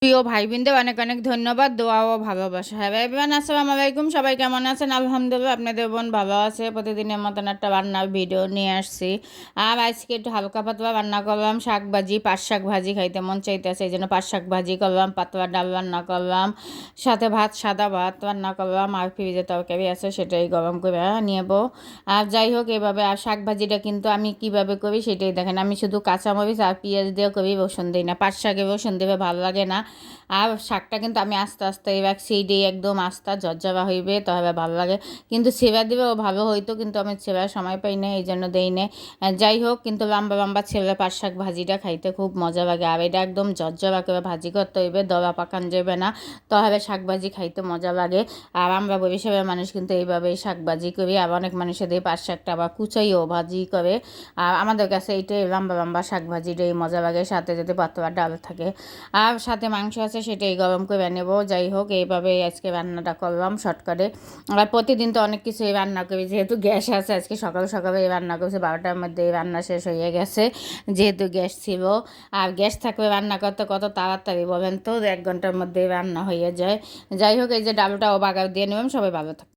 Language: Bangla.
প্রিয় ভাই বোনদের অনেক অনেক ধন্যবাদ, দোয়া ও ভালোবাসা। হ্যাঁ এভরিওয়ান, আসসালামু আলাইকুম। সবাই কেমন আছেন? আলহামদুলিল্লাহ আপনাদের বোন ভালো আছে। প্রতিদিনের মতন একটা রান্নার ভিডিও নিয়ে আসছি। আর আজকে একটু হালকা পাতলা রান্না করলাম, শাক ভাজি, পাট শাক ভাজি খাইতে মন চাইতেছে, এই জন্য পাট শাক ভাজি করলাম, পাতলা ডাল রান্না করলাম, সাথে ভাত, সাদা ভাত রান্না করলাম, আর ফ্রিজে তরকারি আছে সেটাই গরম করে নেব। আর যাই হোক, এভাবে আর শাক ভাজিটা কিন্তু আমি কিভাবে করি সেটাই দেখেন। আমি শুধু কাঁচামরিচ আর পেঁয়াজ দিয়ে করি, রসুন দিই না। পাট শাকে রসুন দেবে ভালো লাগে না। আর শাকটা কিন্তু আমি আস্তে আস্তে এবার সেইটাই একদম আস্তা ঝরঝরা হইবে, তাহলে ভালো লাগে। কিন্তু ছেঁড়া দিবেও ভালো হইতো, কিন্তু আমি ছেঁড়ার সময় পাই না, এই জন্য দেই না। যাই হোক, কিন্তু লম্বা লম্বা ছেলে পাট শাক ভাজিটা খাইতে খুব মজা লাগে। আর এটা একদম ঝরঝরা করে ভাজি করতে হইবে, দলা পাকান যাবে না, তাহলে শাক ভাজি খাইতে মজা লাগে। আর আমরা বরিশালের মানুষ কিন্তু এইভাবেই শাক ভাজি করি। আর অনেক মানুষের দিয়ে পাট শাকটা আবার কুচাইও ভাজি করে। আর আমাদের কাছে এইটাই লম্বা লম্বা শাক ভাজিটাই মজা লাগে, সাথে যদি পাতলা ডাল থাকে আর সাথে মাংস আছে সেটাই গরম করে নেব। যাই হোক, এইভাবে আজকে রান্নাটা করলাম শর্টকাটে। আর প্রতিদিন তো অনেক কিছুই রান্না করি, যেহেতু গ্যাস আছে। আজকে সকাল সকালে রান্না করছি, 12টার মধ্যে রান্না শেষ হয়ে গেছে, যেহেতু গ্যাস ছিল। আর গ্যাস থাকলে রান্না করতে কত তাড়াতাড়ি বলেন তো, 1 ঘন্টার মধ্যেই রান্না হয়ে যায়। যাই হোক, এই যে ডালটাও বাগার দিয়ে নিলাম। সবাই ভালো থাকে।